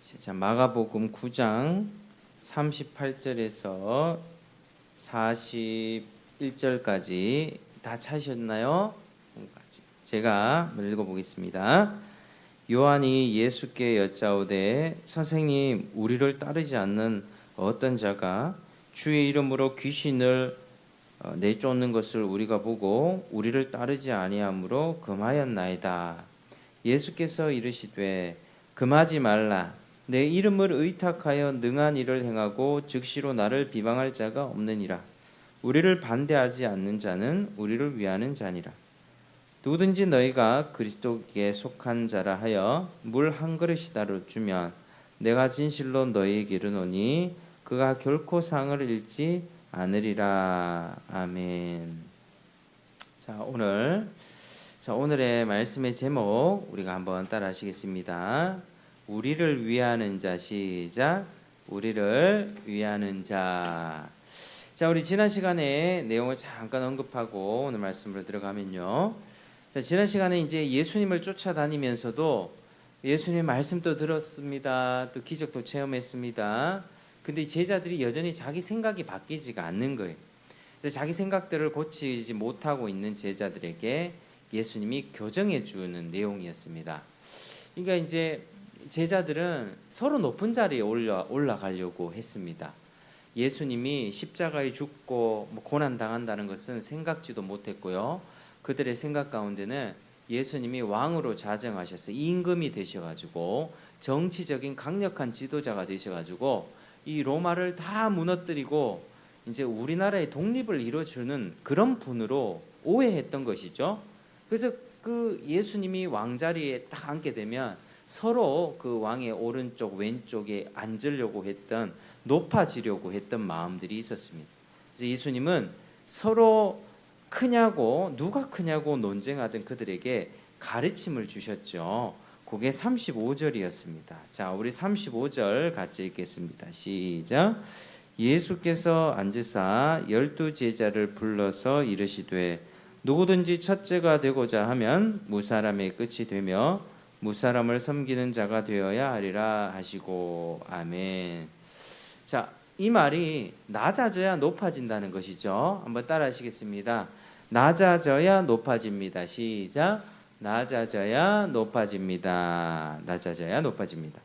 자, 마가복음 9장 38절에서 41절까지 다 찾으셨나요? 제가 읽어보겠습니다. 요한이 예수께 여짜오되 선생님, 우리를 따르지 않는 어떤 자가 주의 이름으로 귀신을 내쫓는 것을 우리가 보고 우리를 따르지 아니하므로 금하였나이다. 예수께서 이르시되 금하지 말라. 내 이름을 의탁하여 능한 일을 행하고 즉시로 나를 비방할 자가 없느니라. 우리를 반대하지 않는 자는 우리를 위하는 자니라. 누구든지 너희가 그리스도께 속한 자라 하여 물 한 그릇이다로 주면 내가 진실로 너희에게 이르노니 그가 결코 상을 잃지 않으리라. 아멘. 자, 오늘의 말씀의 제목 우리가 한번 따라 하시겠습니다. 우리를 위하는 자. 시작. 우리를 위하는 자. 자, 우리 지난 시간에 내용을 잠깐 언급하고 오늘 말씀으로 들어가면요. 자, 지난 시간에 이제 예수님을 쫓아다니면서도 예수님의 말씀도 들었습니다. 또 기적도 체험했습니다. 근데 제자들이 여전히 자기 생각이 바뀌지가 않는 거예요. 자기 생각들을 고치지 못하고 있는 제자들에게 예수님이 교정해 주는 내용이었습니다. 그러니까 이제 제자들은 서로 높은 자리에 올라가려고 했습니다. 예수님이 십자가에 죽고 고난 당한다는 것은 생각지도 못했고요. 그들의 생각 가운데는 예수님이 왕으로 자정하셔서 임금이 되셔가지고 정치적인 강력한 지도자가 되셔가지고 이 로마를 다 무너뜨리고 이제 우리나라의 독립을 이뤄주는 그런 분으로 오해했던 것이죠. 그래서 그 예수님이 왕자리에 딱 앉게 되면 서로 그 왕의 오른쪽 왼쪽에 앉으려고 했던, 높아지려고 했던 마음들이 있었습니다. 그래서 예수님은 서로 크냐고, 누가 크냐고 논쟁하던 그들에게 가르침을 주셨죠. 그게 35절이었습니다. 자, 우리 35절 같이 읽겠습니다. 시작. 예수께서 앉으사 12 제자를 불러서 이르시되 누구든지 첫째가 되고자 하면 무사람의 끝이 되며 무사람을 섬기는 자가 되어야 하리라 하시고. 아멘. 자, 이 말이 낮아져야 높아진다는 것이죠. 한번 따라 하시겠습니다. 낮아져야 높아집니다. 시작. 낮아져야 높아집니다. 낮아져야 높아집니다.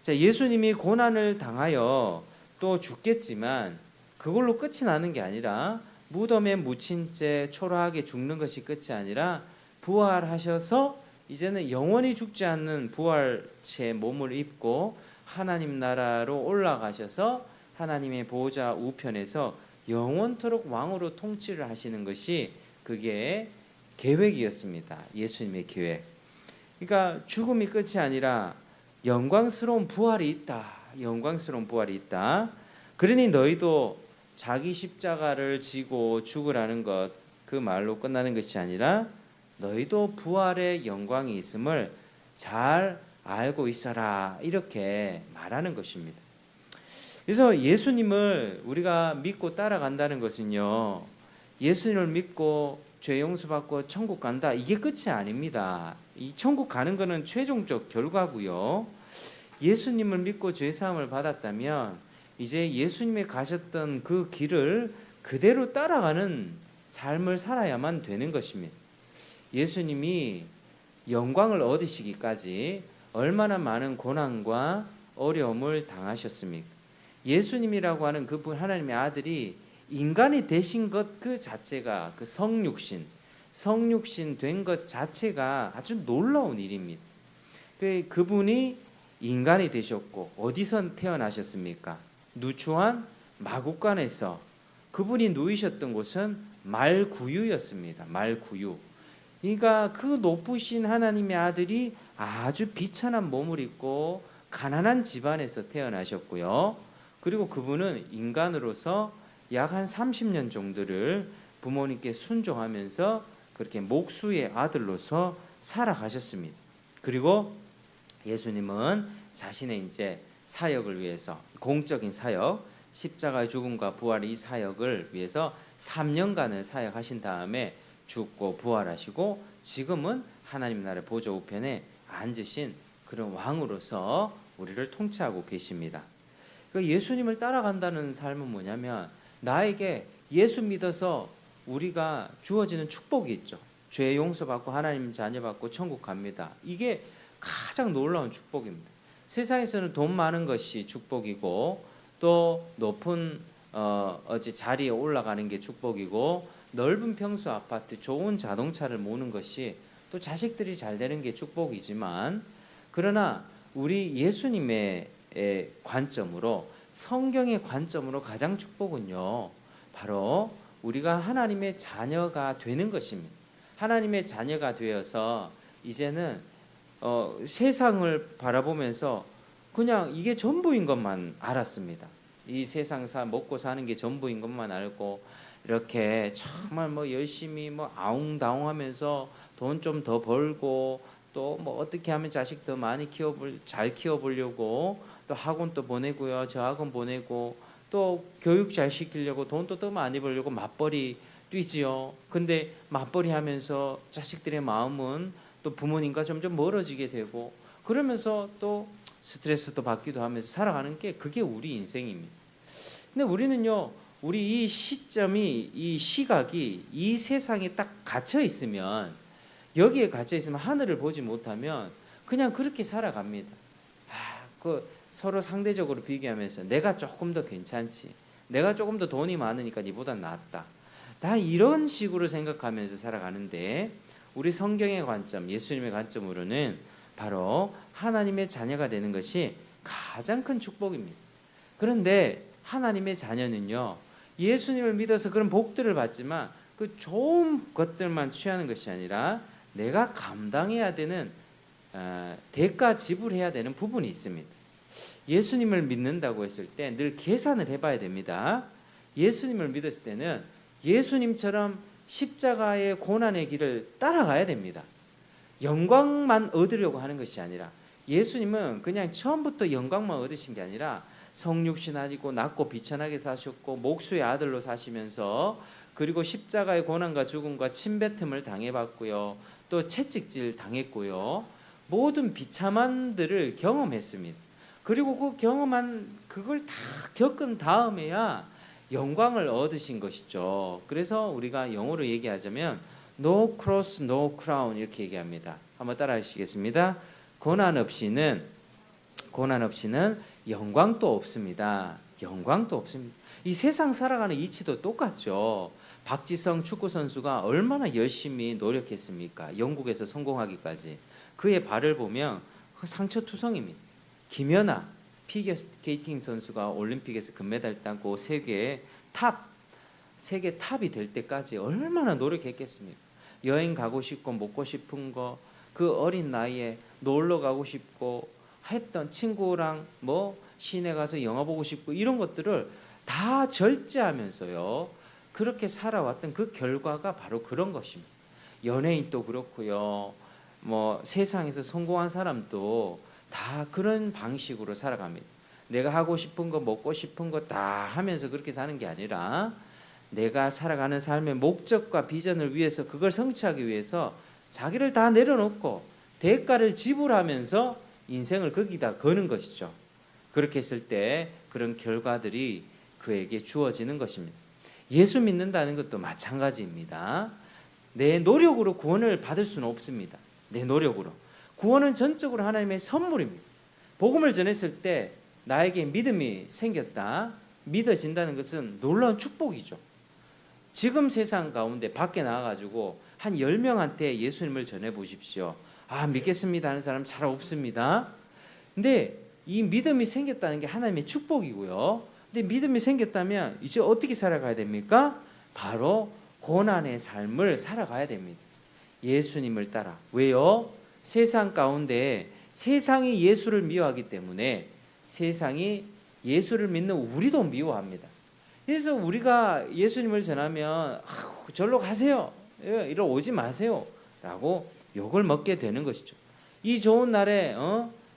자, 예수님이 고난을 당하여 또 죽겠지만 그걸로 끝이 나는 게 아니라, 무덤에 묻힌 채 초라하게 죽는 것이 끝이 아니라 부활하셔서 이제는 영원히 죽지 않는 부활체 몸을 입고 하나님 나라로 올라가셔서 하나님의 보좌 우편에서 영원토록 왕으로 통치를 하시는 것이, 그게 계획이었습니다. 예수님의 계획. 그러니까 죽음이 끝이 아니라 영광스러운 부활이 있다. 영광스러운 부활이 있다. 그러니 너희도 자기 십자가를 지고 죽으라는 것, 그 말로 끝나는 것이 아니라 너희도 부활의 영광이 있음을 잘 알고 있어라. 이렇게 말하는 것입니다. 그래서 예수님을 우리가 믿고 따라간다는 것은요, 예수님을 믿고 죄 용서받고 천국 간다, 이게 끝이 아닙니다. 이 천국 가는 것은 최종적 결과고요. 예수님을 믿고 죄 사함을 받았다면 이제 예수님이 가셨던 그 길을 그대로 따라가는 삶을 살아야만 되는 것입니다. 예수님이 영광을 얻으시기까지 얼마나 많은 고난과 어려움을 당하셨습니까? 예수님이라고 하는 그분, 하나님의 아들이 인간이 되신 것 그 자체가, 그 성육신 된 것 자체가 아주 놀라운 일입니다. 그분이 인간이 되셨고 어디서 태어나셨습니까? 누추한 마구간에서. 그분이 누이셨던 곳은 말구유였습니다. 말구유. 그러니까 그 높으신 하나님의 아들이 아주 비천한 몸을 입고 가난한 집안에서 태어나셨고요. 그리고 그분은 인간으로서 약 한 30년 정도를 부모님께 순종하면서 그렇게 목수의 아들로서 살아가셨습니다. 그리고 예수님은 자신의 이제 사역을 위해서, 공적인 사역, 십자가의 죽음과 부활, 이 사역을 위해서 3년간을 사역하신 다음에 죽고 부활하시고 지금은 하나님 나라의 보좌 우편에 앉으신 그런 왕으로서 우리를 통치하고 계십니다. 예수님을 따라간다는 삶은 뭐냐면 나에게 예수 믿어서 우리가 주어지는 축복이 있죠. 죄 용서받고 하나님 자녀 받고 천국 갑니다. 이게 가장 놀라운 축복입니다. 세상에서는 돈 많은 것이 축복이고 또 높은 자리에 올라가는 게 축복이고 넓은 평수 아파트 좋은 자동차를 모는 것이 또 자식들이 잘 되는 게 축복이지만 그러나 우리 예수님의 관점으로 성경의 관점으로 가장 축복은요 바로 우리가 하나님의 자녀가 되는 것입니다. 하나님의 자녀가 되어서 이제는 세상을 바라보면서 그냥 이게 전부인 것만 알았습니다. 이 세상 먹고 사는 게 전부인 것만 알고 이렇게 정말 열심히 아웅다웅하면서 돈 좀 더 벌고 또 어떻게 하면 자식 더 많이 잘 키워보려고 또 학원 또 보내고요, 저 학원 보내고 또 교육 잘 시키려고 돈도 더 많이 벌려고 맞벌이 뛰지요. 근데 맞벌이 하면서 자식들의 마음은 또 부모님과 점점 멀어지게 되고 그러면서 또 스트레스도 받기도 하면서 살아가는 게 그게 우리 인생입니다. 근데 우리는요, 우리 이 시점이 이 시각이 이 세상에 딱 갇혀 있으면 여기에 갇혀 있으면 하늘을 보지 못하면 그냥 그렇게 살아갑니다. 서로 상대적으로 비교하면서 내가 조금 더 괜찮지, 내가 조금 더 돈이 많으니까 니보다 낫다, 다 이런 식으로 생각하면서 살아가는데 우리 성경의 관점, 예수님의 관점으로는 바로 하나님의 자녀가 되는 것이 가장 큰 축복입니다. 그런데 하나님의 자녀는요, 예수님을 믿어서 그런 복들을 받지만 그 좋은 것들만 취하는 것이 아니라 내가 감당해야 되는 대가 지불해야 되는 부분이 있습니다. 예수님을 믿는다고 했을 때 늘 계산을 해봐야 됩니다. 예수님을 믿었을 때는 예수님처럼 십자가의 고난의 길을 따라가야 됩니다. 영광만 얻으려고 하는 것이 아니라 예수님은 그냥 처음부터 영광만 얻으신 게 아니라 성육신 아니고 낮고 비천하게 사셨고 목수의 아들로 사시면서 그리고 십자가의 고난과 죽음과 침뱉음을 당해봤고요. 또 채찍질 당했고요. 모든 비참함들을 경험했습니다. 그리고 그 경험한 그걸 다 겪은 다음에야 영광을 얻으신 것이죠. 그래서 우리가 영어로 얘기하자면 No cross, no crown 이렇게 얘기합니다. 한번 따라 하시겠습니다. 고난 없이는 영광도 없습니다. 영광도 없습니다. 이 세상 살아가는 이치도 똑같죠. 박지성 축구 선수가 얼마나 열심히 노력했습니까? 영국에서 성공하기까지. 그의 발을 보면 상처투성입니다. 김연아 피겨스케이팅 선수가 올림픽에서 금메달 따고 세계 탑이 될 때까지 얼마나 노력했겠습니까? 여행 가고 싶고 먹고 싶은 거, 그 어린 나이에 놀러 가고 싶고 했던 친구랑 시내 가서 영화 보고 싶고 이런 것들을 다 절제하면서요 그렇게 살아왔던 그 결과가 바로 그런 것입니다. 연예인도 그렇고요, 세상에서 성공한 사람도 다 그런 방식으로 살아갑니다. 내가 하고 싶은 거 먹고 싶은 거 다 하면서 그렇게 사는 게 아니라 내가 살아가는 삶의 목적과 비전을 위해서 그걸 성취하기 위해서 자기를 다 내려놓고 대가를 지불하면서 인생을 거기다 거는 것이죠. 그렇게 했을 때 그런 결과들이 그에게 주어지는 것입니다. 예수 믿는다는 것도 마찬가지입니다. 내 노력으로 구원을 받을 수는 없습니다. 내 노력으로. 구원은 전적으로 하나님의 선물입니다. 복음을 전했을 때 나에게 믿음이 생겼다, 믿어진다는 것은 놀라운 축복이죠. 지금 세상 가운데 밖에 나와가지고 한 10명한테 예수님을 전해보십시오. 믿겠습니다 하는 사람 잘 없습니다. 근데 이 믿음이 생겼다는 게 하나님의 축복이고요. 근데 믿음이 생겼다면 이제 어떻게 살아가야 됩니까? 바로 고난의 삶을 살아가야 됩니다. 예수님을 따라. 왜요? 세상 가운데 세상이 예수를 미워하기 때문에 세상이 예수를 믿는 우리도 미워합니다. 그래서 우리가 예수님을 전하면 절로 가세요, 이리로 오지 마세요 라고 욕을 먹게 되는 것이죠. 이 좋은 날에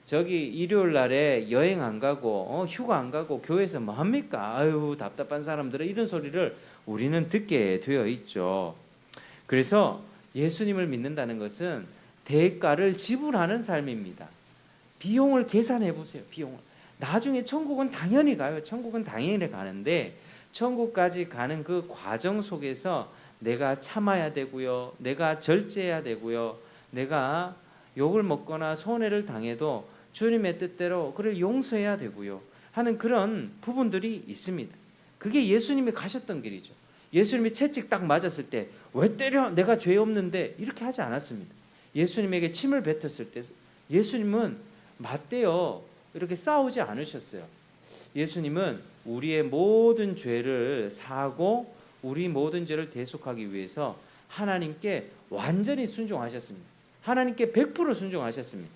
저기 일요일 날에 여행 안 가고 휴가 안 가고 교회에서 뭐 합니까? 아유 답답한 사람들은 이런 소리를 우리는 듣게 되어 있죠. 그래서 예수님을 믿는다는 것은 대가를 지불하는 삶입니다. 비용을 계산해 보세요. 비용을. 나중에 천국은 당연히 가요. 천국은 당연히 가는데 천국까지 가는 그 과정 속에서 내가 참아야 되고요. 내가 절제해야 되고요. 내가 욕을 먹거나 손해를 당해도 주님의 뜻대로 그를 용서해야 되고요. 하는 그런 부분들이 있습니다. 그게 예수님이 가셨던 길이죠. 예수님이 채찍 딱 맞았을 때 왜 때려? 내가 죄 없는데 이렇게 하지 않았습니다. 예수님에게 침을 뱉었을 때 예수님은 맞대요. 이렇게 싸우지 않으셨어요. 예수님은 우리의 모든 죄를 사하고 우리 모든 죄를 대속하기 위해서 하나님께 완전히 순종하셨습니다. 하나님께 100% 순종하셨습니다.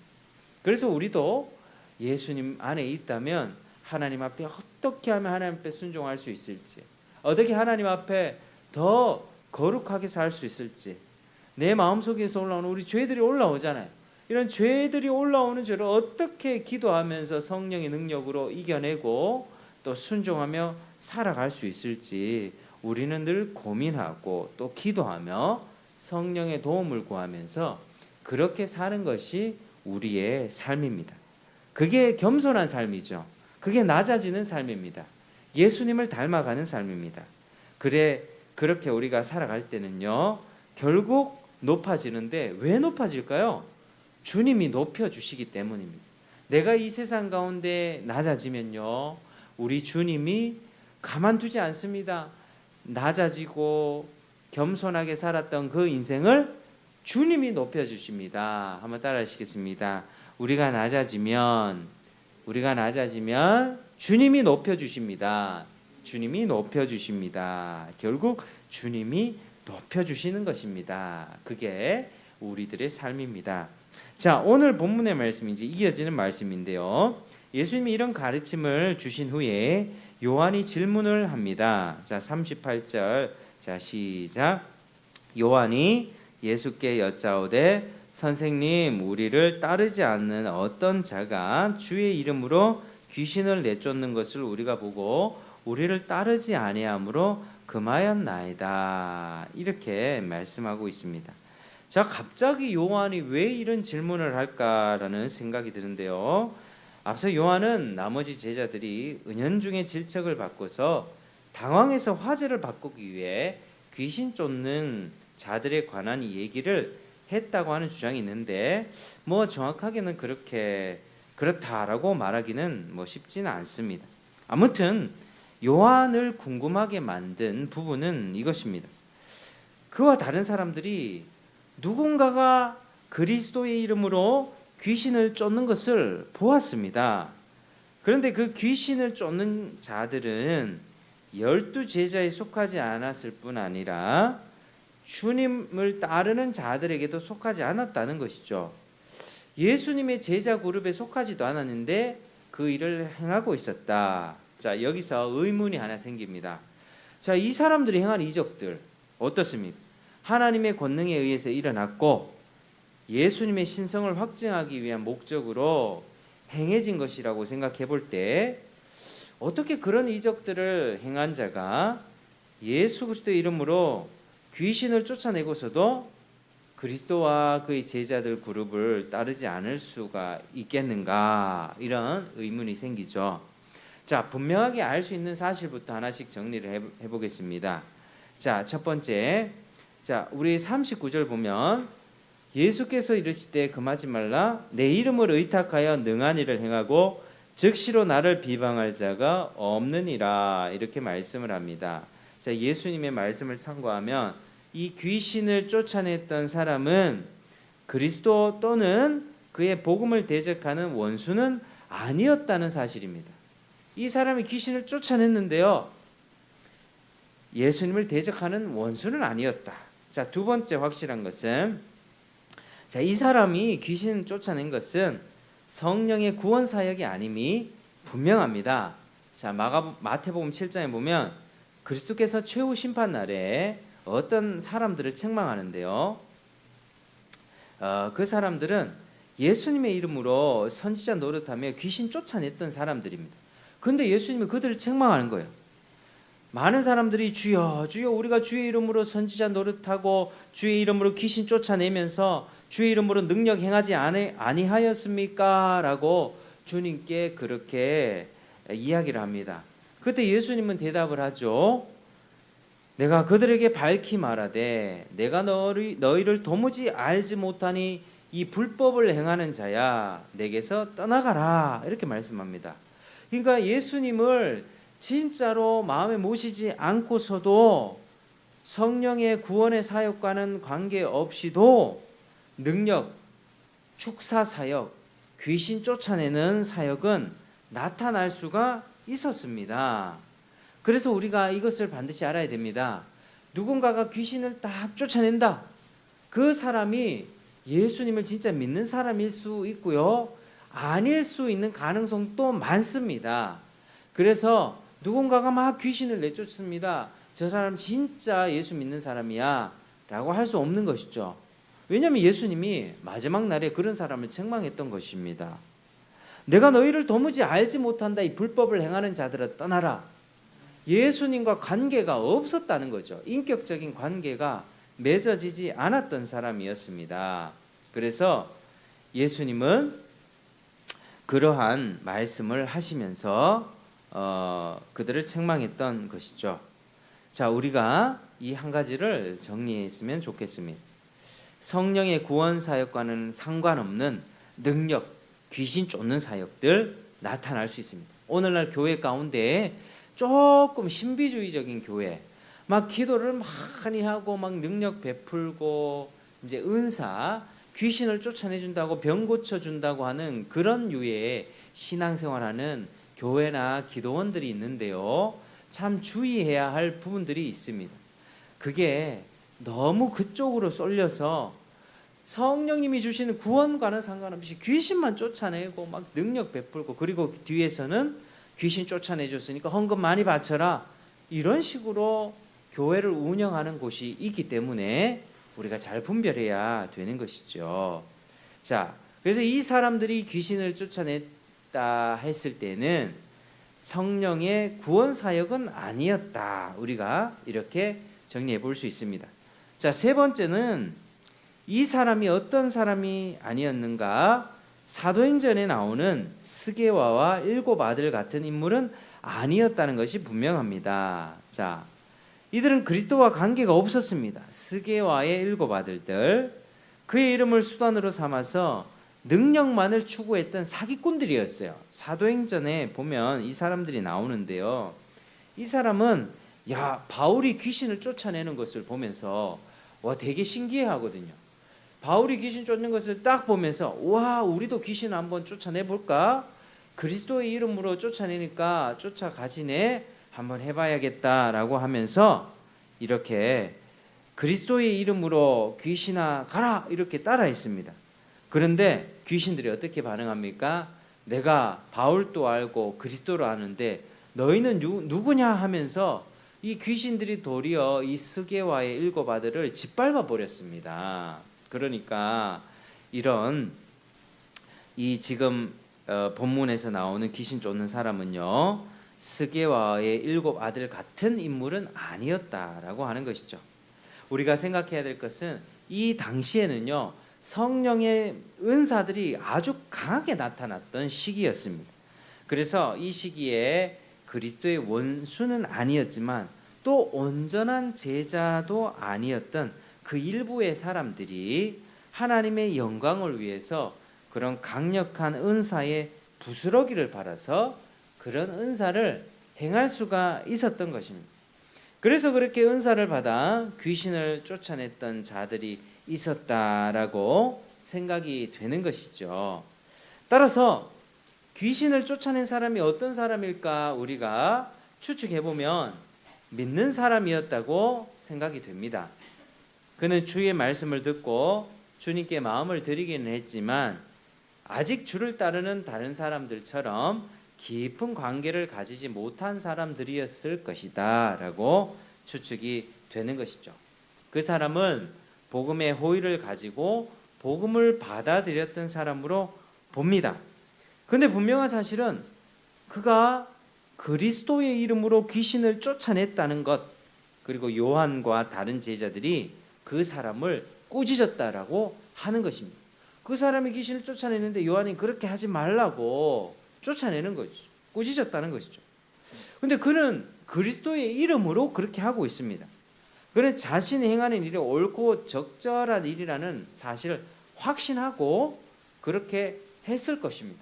그래서 우리도 예수님 안에 있다면 하나님 앞에 어떻게 하면 하나님 앞에 순종할 수 있을지, 어떻게 하나님 앞에 더 거룩하게 살 수 있을지, 내 마음속에서 올라오는 우리 죄들이 올라오잖아요. 이런 죄들이 올라오는 죄를 어떻게 기도하면서 성령의 능력으로 이겨내고 또 순종하며 살아갈 수 있을지 우리는 늘 고민하고 또 기도하며 성령의 도움을 구하면서 그렇게 사는 것이 우리의 삶입니다. 그게 겸손한 삶이죠. 그게 낮아지는 삶입니다. 예수님을 닮아가는 삶입니다. 그렇게 우리가 살아갈 때는요, 결국 높아지는데 왜 높아질까요? 주님이 높여주시기 때문입니다. 내가 이 세상 가운데 낮아지면요, 우리 주님이 가만두지 않습니다. 낮아지고 겸손하게 살았던 그 인생을 주님이 높여주십니다. 한번 따라 하시겠습니다. 우리가 낮아지면 주님이 높여주십니다. 주님이 높여주십니다. 결국 주님이 높여주시는 것입니다. 그게 우리들의 삶입니다. 자, 오늘 본문의 말씀이 이제 이어지는 말씀인데요. 예수님이 이런 가르침을 주신 후에 요한이 질문을 합니다. 자, 38절. 자, 시작. 요한이 예수께 여짜오되 선생님, 우리를 따르지 않는 어떤 자가 주의 이름으로 귀신을 내쫓는 것을 우리가 보고 우리를 따르지 아니하므로 금하였나이다. 이렇게 말씀하고 있습니다. 자, 갑자기 요한이 왜 이런 질문을 할까라는 생각이 드는데요. 앞서 요한은 나머지 제자들이 은연중에 질책을 받고서 당황해서 화제를 바꾸기 위해 귀신 쫓는 자들에 관한 얘기를 했다고 하는 주장이 있는데 정확하게는 그렇다라고 말하기는 쉽지는 않습니다. 아무튼 요한을 궁금하게 만든 부분은 이것입니다. 그와 다른 사람들이 누군가가 그리스도의 이름으로 귀신을 쫓는 것을 보았습니다. 그런데 그 귀신을 쫓는 자들은 12 제자에 속하지 않았을 뿐 아니라 주님을 따르는 자들에게도 속하지 않았다는 것이죠. 예수님의 제자 그룹에 속하지도 않았는데 그 일을 행하고 있었다. 자, 여기서 의문이 하나 생깁니다. 자, 이 사람들이 행한 이적들 어떻습니까? 하나님의 권능에 의해서 일어났고 예수님의 신성을 확증하기 위한 목적으로 행해진 것이라고 생각해 볼 때 어떻게 그런 이적들을 행한 자가 예수 그리스도의 이름으로 귀신을 쫓아내고서도 그리스도와 그의 제자들 그룹을 따르지 않을 수가 있겠는가, 이런 의문이 생기죠. 자, 분명하게 알 수 있는 사실부터 하나씩 정리를 해보겠습니다. 자, 첫 번째, 자, 우리 39절 보면 예수께서 이르시되 금하지 말라, 내 이름을 의탁하여 능한 일을 행하고 즉시로 나를 비방할 자가 없느니라, 이렇게 말씀을 합니다. 자, 예수님의 말씀을 참고하면 이 귀신을 쫓아냈던 사람은 그리스도 또는 그의 복음을 대적하는 원수는 아니었다는 사실입니다. 이 사람이 귀신을 쫓아냈는데요, 예수님을 대적하는 원수는 아니었다. 자, 두 번째 확실한 것은, 자, 이 사람이 귀신을 쫓아낸 것은 성령의 구원 사역이 아님이 분명합니다. 자, 마태복음 7장에 보면 그리스도께서 최후 심판 날에 어떤 사람들을 책망하는데요. 그 사람들은 예수님의 이름으로 선지자 노릇하며 귀신 쫓아냈던 사람들입니다. 그런데 예수님이 그들을 책망하는 거예요. 많은 사람들이 주여 주여 우리가 주의 이름으로 선지자 노릇하고 주의 이름으로 귀신 쫓아내면서 주의 이름으로 능력 행하지 아니하였습니까? 라고 주님께 그렇게 이야기를 합니다. 그때 예수님은 대답을 하죠. 내가 그들에게 밝히 말하되 내가 너희를 도무지 알지 못하니 이 불법을 행하는 자야 내게서 떠나가라, 이렇게 말씀합니다. 그러니까 예수님을 진짜로 마음에 모시지 않고서도 성령의 구원의 사역과는 관계없이도 능력, 축사 사역, 귀신 쫓아내는 사역은 나타날 수가 있었습니다. 그래서 우리가 이것을 반드시 알아야 됩니다. 누군가가 귀신을 딱 쫓아낸다. 그 사람이 예수님을 진짜 믿는 사람일 수 있고요, 아닐 수 있는 가능성도 많습니다. 그래서 누군가가 막 귀신을 내쫓습니다. 저 사람 진짜 예수 믿는 사람이야 라고 할 수 없는 것이죠. 왜냐하면 예수님이 마지막 날에 그런 사람을 책망했던 것입니다. 내가 너희를 도무지 알지 못한다. 이 불법을 행하는 자들아 떠나라. 예수님과 관계가 없었다는 거죠. 인격적인 관계가 맺어지지 않았던 사람이었습니다. 그래서 예수님은 그러한 말씀을 하시면서 그들을 책망했던 것이죠. 자, 우리가 이 한 가지를 정리했으면 좋겠습니다. 성령의 구원 사역과는 상관없는 능력, 귀신 쫓는 사역들 나타날 수 있습니다. 오늘날 교회 가운데 조금 신비주의적인 교회, 막 기도를 많이 하고 막 능력 베풀고 이제 은사, 귀신을 쫓아내준다고 병 고쳐준다고 하는 그런 유의 신앙생활하는 교회나 기도원들이 있는데요, 참 주의해야 할 부분들이 있습니다. 그게 너무 그쪽으로 쏠려서 성령님이 주시는 구원과는 상관없이 귀신만 쫓아내고 막 능력 베풀고, 그리고 뒤에서는 귀신 쫓아내줬으니까 헌금 많이 바쳐라, 이런 식으로 교회를 운영하는 곳이 있기 때문에 우리가 잘 분별해야 되는 것이죠. 자, 그래서 이 사람들이 귀신을 쫓아냈다 했을 때는 성령의 구원 사역은 아니었다, 우리가 이렇게 정리해 볼 수 있습니다. 자, 세 번째는 이 사람이 어떤 사람이 아니었는가? 사도행전에 나오는 스게와와 일곱 아들 같은 인물은 아니었다는 것이 분명합니다. 자, 이들은 그리스도와 관계가 없었습니다. 스게와의 일곱 아들들, 그의 이름을 수단으로 삼아서 능력만을 추구했던 사기꾼들이었어요. 사도행전에 보면 이 사람들이 나오는데요, 이 사람은 바울이 귀신을 쫓아내는 것을 보면서 되게 신기해하거든요. 바울이 귀신 쫓는 것을 딱 보면서 우리도 귀신 한번 쫓아내볼까? 그리스도의 이름으로 쫓아내니까 쫓아가지네, 한번 해봐야겠다라고 하면서 이렇게 그리스도의 이름으로 귀신아 가라, 이렇게 따라했습니다. 그런데 귀신들이 어떻게 반응합니까? 내가 바울도 알고 그리스도를 아는데 너희는 누구냐 하면서 이 귀신들이 도리어 이 스게와의 일곱 아들을 짓밟아 버렸습니다. 그러니까 이런 이 지금 본문에서 나오는 귀신 쫓는 사람은요, 스게와의 일곱 아들 같은 인물은 아니었다라고 하는 것이죠. 우리가 생각해야 될 것은 이 당시에는요, 성령의 은사들이 아주 강하게 나타났던 시기였습니다. 그래서 이 시기에 그리스도의 원수는 아니었지만 또 온전한 제자도 아니었던 그 일부의 사람들이 하나님의 영광을 위해서 그런 강력한 은사의 부스러기를 받아서 그런 은사를 행할 수가 있었던 것입니다. 그래서 그렇게 은사를 받아 귀신을 쫓아냈던 자들이 있었다라고 생각이 되는 것이죠. 따라서 귀신을 쫓아낸 사람이 어떤 사람일까 우리가 추측해보면 믿는 사람이었다고 생각이 됩니다. 그는 주의 말씀을 듣고 주님께 마음을 드리기는 했지만 아직 주를 따르는 다른 사람들처럼 깊은 관계를 가지지 못한 사람들이었을 것이다 라고 추측이 되는 것이죠. 그 사람은 복음의 호의를 가지고 복음을 받아들였던 사람으로 봅니다. 그런데 분명한 사실은 그가 그리스도의 이름으로 귀신을 쫓아냈다는 것, 그리고 요한과 다른 제자들이 그 사람을 꾸짖었다라고 하는 것입니다. 그 사람이 귀신을 쫓아내는데 요한이 그렇게 하지 말라고 쫓아내는 거죠. 꾸짖었다는 것이죠. 근데 그는 그리스도의 이름으로 그렇게 하고 있습니다. 그는 자신이 행하는 일이 옳고 적절한 일이라는 사실을 확신하고 그렇게 했을 것입니다.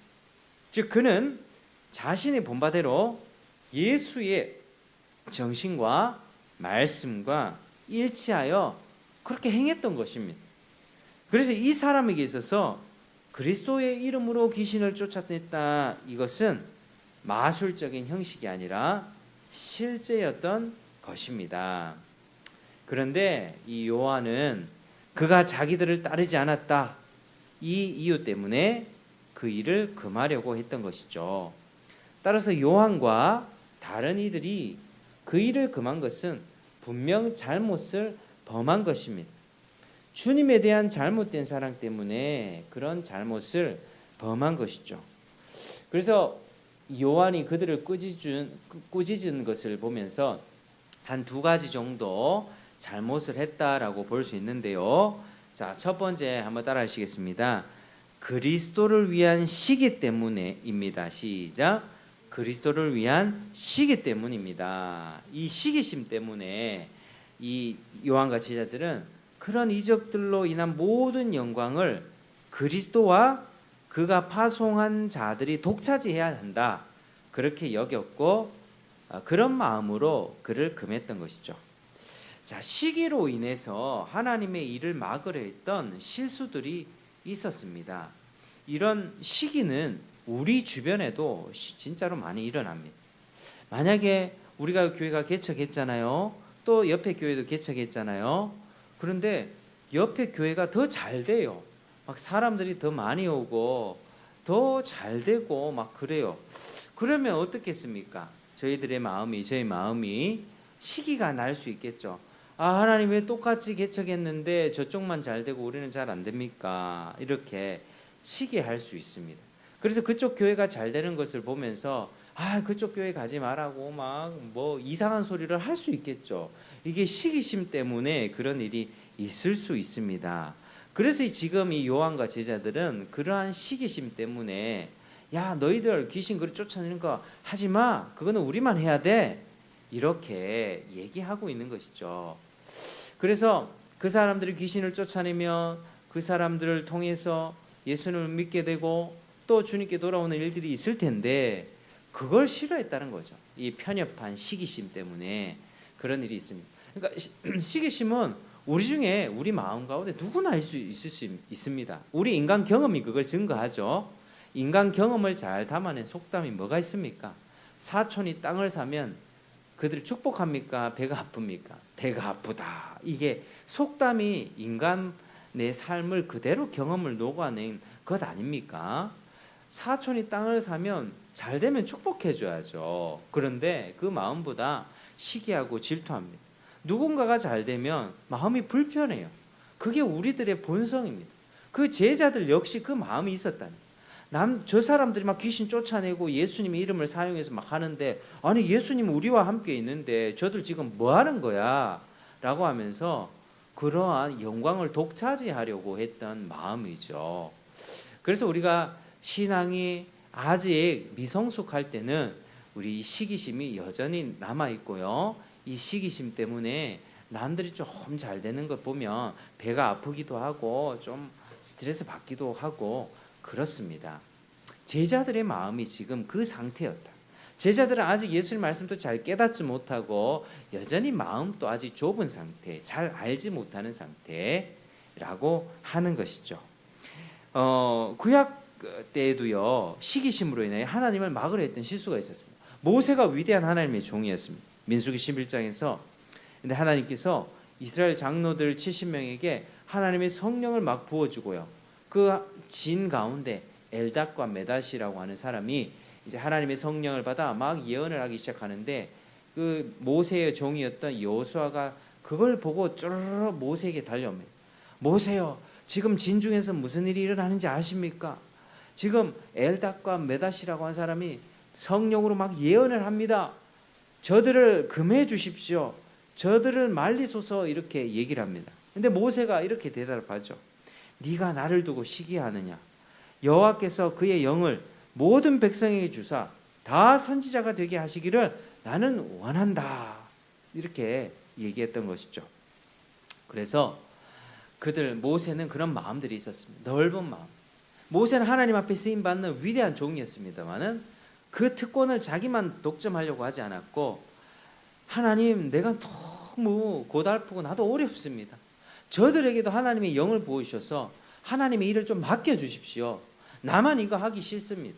즉 그는 자신의 본바대로 예수의 정신과 말씀과 일치하여 그렇게 행했던 것입니다. 그래서 이 사람에게 있어서 그리스도의 이름으로 귀신을 쫓아냈다, 이것은 마술적인 형식이 아니라 실제였던 것입니다. 그런데 이 요한은 그가 자기들을 따르지 않았다, 이 이유 때문에 그 일을 금하려고 했던 것이죠. 따라서 요한과 다른 이들이 그 일을 금한 것은 분명 잘못을 범한 것입니다. 주님에 대한 잘못된 사랑 때문에 그런 잘못을 범한 것이죠. 그래서 요한이 그들을 꾸짖은 것을 보면서 한 두 가지 정도 잘못을 했다라고 볼 수 있는데요. 자, 첫 번째 한번 따라하시겠습니다. 그리스도를 위한 시기 때문에입니다. 시작. 그리스도를 위한 시기 때문입니다. 이 시기심 때문에 이 요한과 제자들은 그런 이적들로 인한 모든 영광을 그리스도와 그가 파송한 자들이 독차지해야 한다, 그렇게 여겼고 그런 마음으로 그를 금했던 것이죠. 자, 시기로 인해서 하나님의 일을 막으려 했던 실수들이 있었습니다. 이런 시기는 우리 주변에도 진짜로 많이 일어납니다. 만약에 우리가 교회가 개척했잖아요. 또 옆에 교회도 개척했잖아요. 그런데 옆에 교회가 더 잘 돼요. 막 사람들이 더 많이 오고 더 잘 되고 막 그래요. 그러면 어떻겠습니까? 저희 마음이 시기가 날 수 있겠죠. 아, 하나님 왜 똑같이 개척했는데 저쪽만 잘 되고 우리는 잘 안 됩니까? 이렇게 시기할 수 있습니다. 그래서 그쪽 교회가 잘 되는 것을 보면서 아, 그쪽 교회 가지 말라고 막 뭐 이상한 소리를 할 수 있겠죠. 이게 시기심 때문에 그런 일이 있을 수 있습니다. 그래서 지금 이 요한과 제자들은 그러한 시기심 때문에 야, 너희들 귀신 그리 쫓아내는 거 하지 마. 그거는 우리만 해야 돼. 이렇게 얘기하고 있는 것이죠. 그래서 그 사람들이 귀신을 쫓아내며 그 사람들을 통해서 예수님을 믿게 되고 또 주님께 돌아오는 일들이 있을 텐데 그걸 싫어했다는 거죠. 이 편협한 시기심 때문에 그런 일이 있습니다. 그러니까 시기심은 우리 중에 우리 마음 가운데 누구나 있을 수 있습니다. 우리 인간 경험이 그걸 증거하죠. 인간 경험을 잘 담아낸 속담이 뭐가 있습니까? 사촌이 땅을 사면 그들을 축복합니까? 배가 아픕니까? 배가 아프다. 이게 속담이 인간의 삶을 그대로 경험을 녹아낸 것 아닙니까? 사촌이 땅을 사면 잘 되면 축복해 줘야죠. 그런데 그 마음보다 시기하고 질투합니다. 누군가가 잘 되면 마음이 불편해요. 그게 우리들의 본성입니다. 그 제자들 역시 그 마음이 있었다니. 저 사람들이 막 귀신 쫓아내고 예수님의 이름을 사용해서 막 하는데 아니 예수님 우리와 함께 있는데 저들 지금 뭐 하는 거야? 라고 하면서 그러한 영광을 독차지하려고 했던 마음이죠. 그래서 우리가 신앙이 아직 미성숙할 때는 우리 시기심이 여전히 남아있고요. 이 시기심 때문에 남들이 좀 잘 되는 것 보면 배가 아프기도 하고 좀 스트레스 받기도 하고 그렇습니다. 제자들의 마음이 지금 그 상태였다. 제자들은 아직 예수님 말씀도 잘 깨닫지 못하고 여전히 마음도 아직 좁은 상태, 잘 알지 못하는 상태라고 하는 것이죠. 구약 때에도요, 시기심으로 인해 하나님을 막으려 했던 실수가 있었습니다. 모세가 위대한 하나님의 종이었습니다. 민수기 11장에서 근데 하나님께서 이스라엘 장로들 70명에게 하나님의 성령을 막 부어주고요. 그 진 가운데 엘닷과 메닷이라고 하는 사람이 이제 하나님의 성령을 받아 막 예언을 하기 시작하는데 그 모세의 종이었던 여호수아가 그걸 보고 쪼르르 모세에게 달려옵니다. 모세요, 지금 진중에서 무슨 일이 일어나는지 아십니까? 지금 엘닷과 메닷이라고 한 사람이 성령으로 막 예언을 합니다. 저들을 금해 주십시오. 저들을 말리소서 이렇게 얘기를 합니다. 근데 모세가 이렇게 대답하죠. 네가 나를 두고 시기하느냐? 여호와께서 그의 영을 모든 백성에게 주사 다 선지자가 되게 하시기를 나는 원한다. 이렇게 얘기했던 것이죠. 그래서 모세는 그런 마음들이 있었습니다. 넓은 마음. 모세는 하나님 앞에 쓰임 받는 위대한 종이었습니다만은 그 특권을 자기만 독점하려고 하지 않았고, 하나님, 내가 너무 고달프고 나도 어렵습니다. 저들에게도 하나님의 영을 부어주셔서 하나님의 일을 좀 맡겨주십시오. 나만 이거 하기 싫습니다.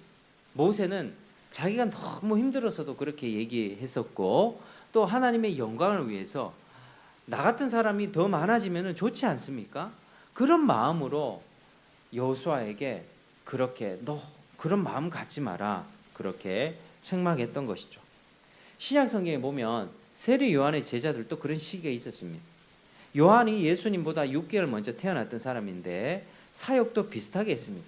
모세는 자기가 너무 힘들어서도 그렇게 얘기했었고, 또 하나님의 영광을 위해서 나 같은 사람이 더 많아지면 좋지 않습니까? 그런 마음으로 여호수아에게 그렇게 너 그런 마음 갖지 마라, 그렇게 책망했던 것이죠. 신약 성경에 보면 세례 요한의 제자들도 그런 시기가 있었습니다. 요한이 예수님보다 6개월 먼저 태어났던 사람인데 사역도 비슷하게 했습니다.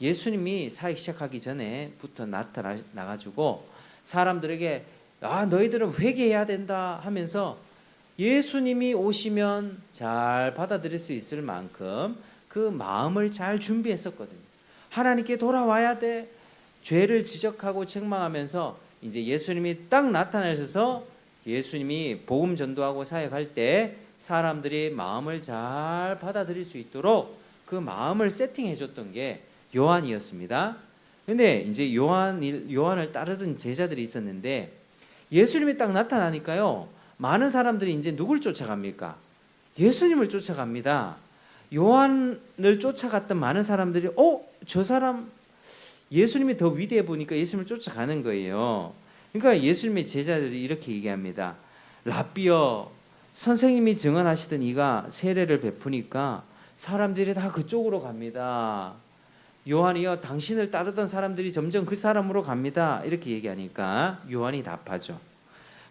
예수님이 사역 시작하기 전에부터 나타나가지고 사람들에게 너희들은 회개해야 된다 하면서 예수님이 오시면 잘 받아들일 수 있을 만큼 그 마음을 잘 준비했었거든요. 하나님께 돌아와야 돼. 죄를 지적하고 책망하면서 이제 예수님이 딱 나타나셔서 예수님이 복음 전도하고 사역할 때 사람들이 마음을 잘 받아들일 수 있도록 그 마음을 세팅해 줬던 게 요한이었습니다. 근데 이제 요한을 따르던 제자들이 있었는데 예수님이 딱 나타나니까요, 많은 사람들이 이제 누굴 쫓아갑니까? 예수님을 쫓아갑니다. 요한을 쫓아갔던 많은 사람들이 저 사람 예수님이 더 위대해 보니까 예수님을 쫓아가는 거예요. 그러니까 예수님의 제자들이 이렇게 얘기합니다. 라비여, 선생님이 증언하시던 이가 세례를 베푸니까 사람들이 다 그쪽으로 갑니다. 요한이여, 당신을 따르던 사람들이 점점 그 사람으로 갑니다. 이렇게 얘기하니까 요한이 답하죠.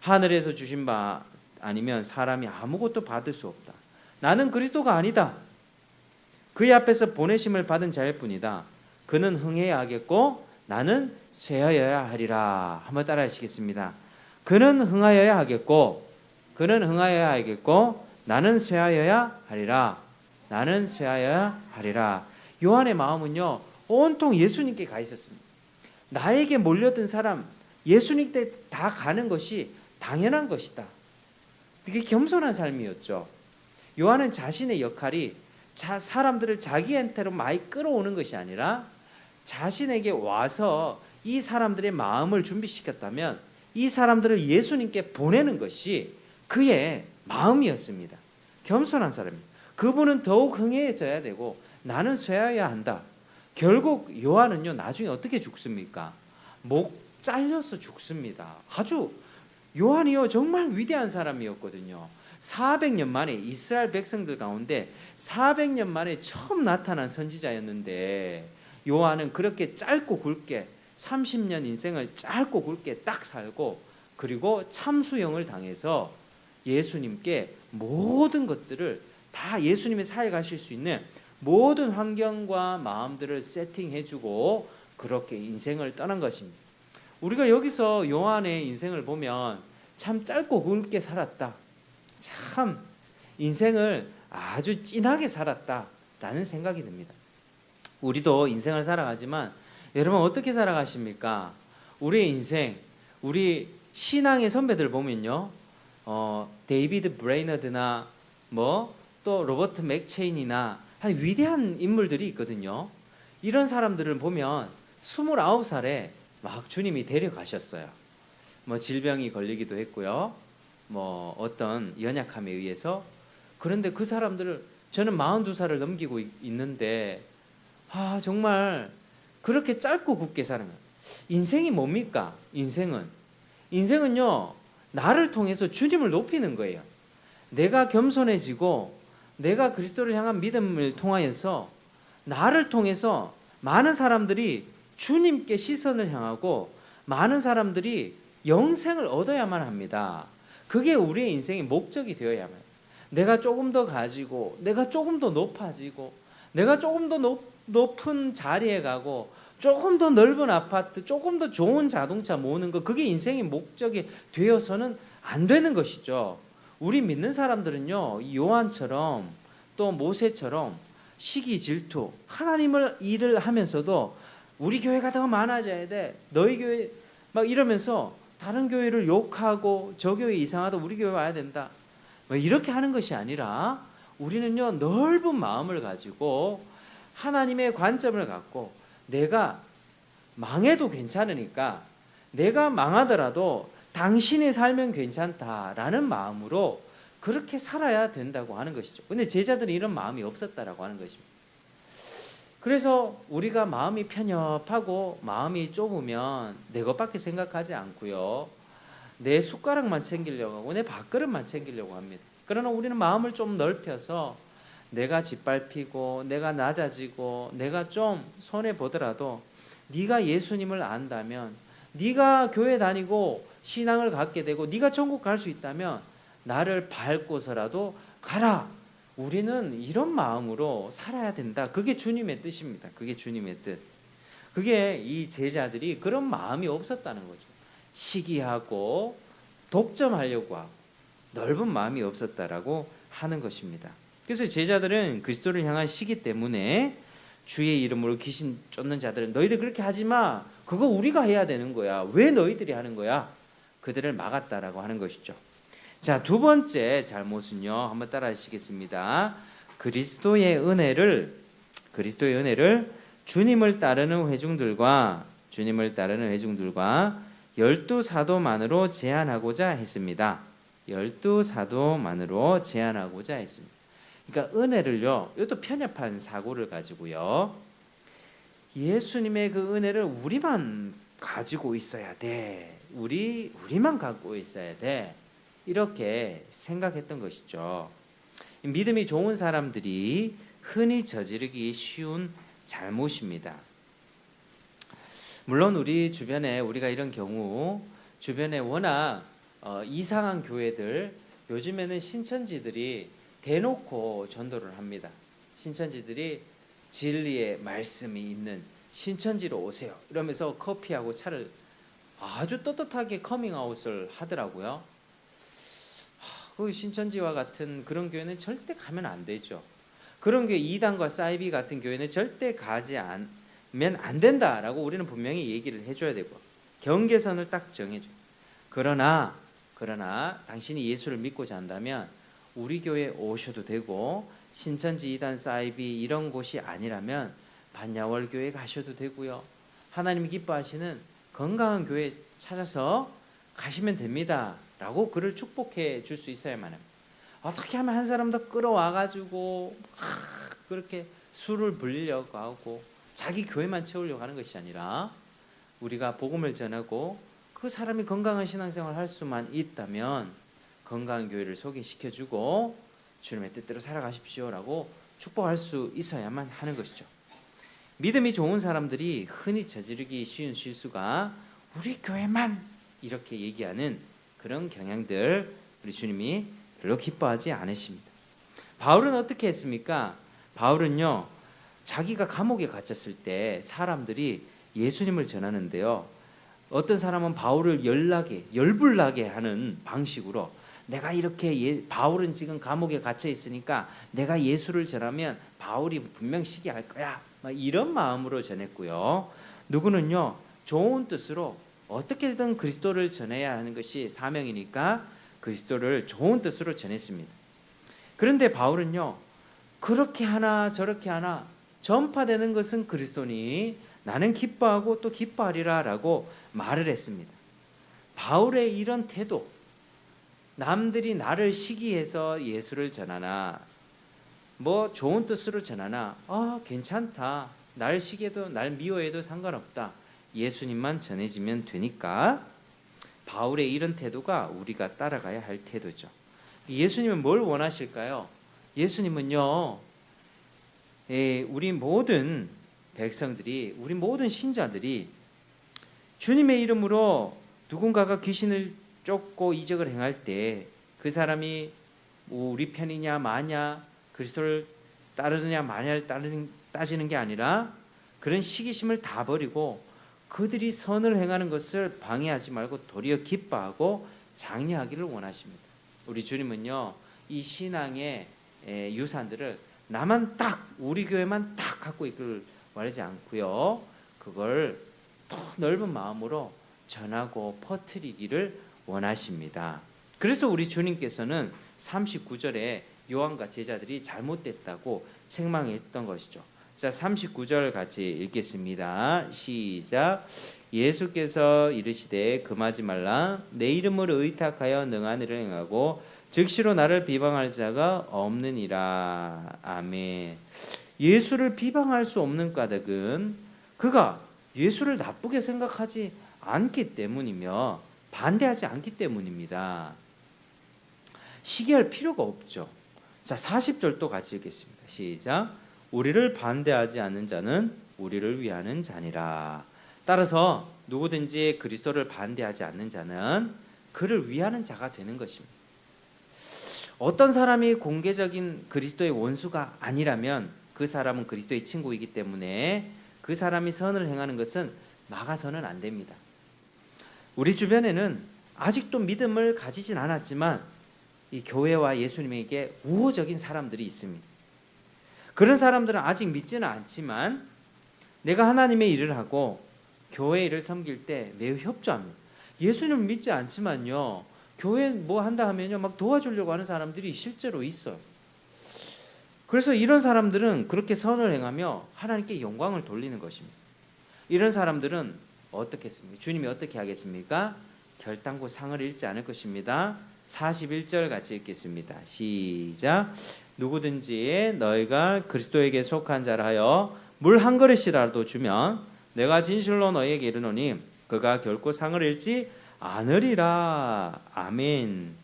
하늘에서 주신 바 아니면 사람이 아무것도 받을 수 없다. 나는 그리스도가 아니다. 그의 앞에서 보내심을 받은 자일 뿐이다. 그는 흥해야 하겠고 나는 쇠하여야 하리라. 한번 따라 하시겠습니다. 그는 흥하여야 하겠고 나는 쇠하여야 하리라. 나는 쇠하여야 하리라. 요한의 마음은요, 온통 예수님께 가 있었습니다. 나에게 몰려든 사람 예수님께 다 가는 것이 당연한 것이다. 이게 겸손한 삶이었죠. 요한은 자신의 역할이 사람들을 자기한테로 많이 끌어오는 것이 아니라 자신에게 와서 이 사람들의 마음을 준비시켰다면 이 사람들을 예수님께 보내는 것이 그의 마음이었습니다. 겸손한 사람입니다. 그분은 더욱 흥해져야 되고 나는 쇠하여야 한다. 결국 요한은요, 나중에 어떻게 죽습니까? 목 잘려서 죽습니다. 요한이요, 정말 위대한 사람이었거든요. 400년 만에 이스라엘 백성들 가운데 400년 만에 처음 나타난 선지자였는데 요한은 그렇게 짧고 굵게 30년 인생을 짧고 굵게 딱 살고, 그리고 참수형을 당해서 예수님께 모든 것들을 다 예수님이 사역하실 수 있는 모든 환경과 마음들을 세팅해주고 그렇게 인생을 떠난 것입니다. 우리가 여기서 요한의 인생을 보면 참 짧고 굵게 살았다, 참 인생을 아주 진하게 살았다라는 생각이 듭니다. 우리도 인생을 살아가지만 여러분 어떻게 살아가십니까? 우리의 인생, 우리 신앙의 선배들 보면요, 데이비드 브레이너드나 또 로버트 맥체인이나 한 위대한 인물들이 있거든요. 이런 사람들을 보면 29살에 막 주님이 데려가셨어요. 질병이 걸리기도 했고요, 어떤 연약함에 의해서. 그런데 그 사람들을, 저는 42살을 넘기고 있는데 정말 그렇게 짧고 굵게 사는 거예요. 인생이 뭡니까? 인생은요, 나를 통해서 주님을 높이는 거예요. 내가 겸손해지고 내가 그리스도를 향한 믿음을 통하여서 나를 통해서 많은 사람들이 주님께 시선을 향하고 많은 사람들이 영생을 얻어야만 합니다. 그게 우리의 인생의 목적이 되어야만 해요. 내가 조금 더 가지고, 내가 조금 더 높아지고, 내가 조금 더 높은 자리에 가고, 조금 더 넓은 아파트, 조금 더 좋은 자동차 모으는 것, 그게 인생의 목적이 되어서는 안 되는 것이죠. 우리 믿는 사람들은요, 요한처럼 또 모세처럼 시기 질투, 하나님을 일을 하면서도 우리 교회가 더 많아져야 돼, 너희 교회 막 이러면서 다른 교회를 욕하고 저 교회 이상하다, 우리 교회 와야 된다, 뭐 이렇게 하는 것이 아니라 우리는요 넓은 마음을 가지고 하나님의 관점을 갖고 내가 망해도 괜찮으니까, 내가 망하더라도 당신이 살면 괜찮다라는 마음으로 그렇게 살아야 된다고 하는 것이죠. 근데 제자들은 이런 마음이 없었다라고 하는 것입니다. 그래서 우리가 마음이 편협하고 마음이 좁으면 내 것밖에 생각하지 않고요, 내 숟가락만 챙기려고 하고 내 밥그릇만 챙기려고 합니다. 그러나 우리는 마음을 좀 넓혀서 내가 짓밟히고 내가 낮아지고 내가 좀 손해 보더라도 네가 예수님을 안다면, 네가 교회 다니고 신앙을 갖게 되고 네가 천국 갈 수 있다면 나를 밟고서라도 가라. 우리는 이런 마음으로 살아야 된다. 그게 주님의 뜻입니다. 그게 주님의 뜻. 그게 이 제자들이 그런 마음이 없었다는 거죠. 시기하고 독점하려고 하고 넓은 마음이 없었다라고 하는 것입니다. 그래서 제자들은 그리스도를 향한 시기 때문에 주의 이름으로 귀신 쫓는 자들은 너희들 그렇게 하지 마, 그거 우리가 해야 되는 거야, 왜 너희들이 하는 거야, 그들을 막았다라고 하는 것이죠. 자, 두 번째 잘못은요, 한번 따라 하시겠습니다. 그리스도의 은혜를 주님을 따르는 회중들과 열두 사도만으로 제한하고자 했습니다. 열두 사도만으로 제한하고자 했습니다. 그러니까 은혜를요, 이것도 편협한 사고를 가지고요, 예수님의 그 은혜를 우리만 가지고 있어야 돼, 우리만 갖고 있어야 돼, 이렇게 생각했던 것이죠. 믿음이 좋은 사람들이 흔히 저지르기 쉬운 잘못입니다. 물론 우리 주변에, 우리가 이런 경우 주변에 워낙 이상한 교회들, 요즘에는 신천지들이 대놓고 전도를 합니다. 신천지들이 진리의 말씀이 있는 신천지로 오세요 이러면서 커피하고 차를 아주 떳떳하게 커밍아웃을 하더라고요. 그 신천지와 같은 그런 교회는 절대 가면 안 되죠. 그런 교회, 이단과 사이비 같은 교회는 절대 가지 않으면 안 된다라고 우리는 분명히 얘기를 해줘야 되고 경계선을 딱 정해줘요. 그러나 당신이 예수를 믿고자 한다면 우리 교회에 오셔도 되고, 신천지, 이단, 사이비 이런 곳이 아니라면 반야월 교회 가셔도 되고요, 하나님이 기뻐하시는 건강한 교회 찾아서 가시면 됩니다 라고 그를 축복해 줄 수 있어야만 합니다. 어떻게 하면 한 사람 더 끌어와 가지고 그렇게 술을 불리려고 하고 자기 교회만 채우려고 하는 것이 아니라, 우리가 복음을 전하고 그 사람이 건강한 신앙생활을 할 수만 있다면 건강한 교회를 소개시켜주고 주님의 뜻대로 살아가십시오라고 축복할 수 있어야만 하는 것이죠. 믿음이 좋은 사람들이 흔히 저지르기 쉬운 실수가 우리 교회만 이렇게 얘기하는 그런 경향들, 우리 주님이 별로 기뻐하지 않으십니다. 바울은 어떻게 했습니까? 바울은요, 자기가 감옥에 갇혔을 때 사람들이 예수님을 전하는데요, 어떤 사람은 바울을 열불나게 하는 방식으로, 내가 이렇게 바울은 지금 감옥에 갇혀 있으니까 내가 예수를 전하면 바울이 분명 시기할 거야, 이런 마음으로 전했고요. 누구는요, 좋은 뜻으로 어떻게든 그리스도를 전해야 하는 것이 사명이니까 그리스도를 좋은 뜻으로 전했습니다. 그런데 바울은요, 그렇게 하나 저렇게 하나 전파되는 것은 그리스도니 나는 기뻐하고 또 기뻐하리라 라고 말을 했습니다. 바울의 이런 태도, 남들이 나를 시기해서 예수를 전하나 뭐 좋은 뜻으로 전하나 괜찮다, 날 시기해도 날 미워해도 상관없다, 예수님만 전해지면 되니까, 바울의 이런 태도가 우리가 따라가야 할 태도죠. 예수님은 뭘 원하실까요? 예수님은요, 우리 모든 백성들이, 우리 모든 신자들이 주님의 이름으로 누군가가 귀신을 쫓고 이적을 행할 때 그 사람이 우리 편이냐 마냐, 그리스도를 따르느냐 마냐를 따지는 게 아니라 그런 시기심을 다 버리고 그들이 선을 행하는 것을 방해하지 말고 도리어 기뻐하고 장려하기를 원하십니다. 우리 주님은요, 이 신앙의 유산들을 나만 딱 우리 교회만 딱 갖고 있기를 원하지 않고요. 그걸 더 넓은 마음으로 전하고 퍼뜨리기를 원하십니다. 그래서 우리 주님께서는 39절에 요한과 제자들이 잘못됐다고 책망했던 것이죠. 자, 39절 같이 읽겠습니다. 시작. 예수께서 이르시되 금하지 말라. 내 이름으로 의탁하여 능한 일을 행하고 즉시로 나를 비방할 자가 없느니라. 아멘. 예수를 비방할 수 없는 까닭은 그가 예수를 나쁘게 생각하지 않기 때문이며 반대하지 않기 때문입니다. 시기할 필요가 없죠. 자, 40절도 같이 읽겠습니다. 시작. 우리를 반대하지 않는 자는 우리를 위하는 자니라. 따라서 누구든지 그리스도를 반대하지 않는 자는 그를 위하는 자가 되는 것입니다. 어떤 사람이 공개적인 그리스도의 원수가 아니라면 그 사람은 그리스도의 친구이기 때문에 그 사람이 선을 행하는 것은 막아서는 안 됩니다. 우리 주변에는 아직도 믿음을 가지진 않았지만 이 교회와 예수님에게 우호적인 사람들이 있습니다. 그런 사람들은 아직 믿지는 않지만 내가 하나님의 일을 하고 교회 일을 섬길 때 매우 협조합니다. 예수님을 믿지 않지만요, 교회 뭐 한다 하면요 막 도와주려고 하는 사람들이 실제로 있어요. 그래서 이런 사람들은 그렇게 선을 행하며 하나님께 영광을 돌리는 것입니다. 이런 사람들은 어떻겠습니까? 주님이 어떻게 하겠습니까? 결단코 상을 잃지 않을 것입니다. 41절 같이 읽겠습니다. 시작. 누구든지 너희가 그리스도에게 속한 자라 하여 물 한 그릇이라도 주면 내가 진실로 너희에게 이르노니 그가 결코 상을 잃지 않으리라. 아멘.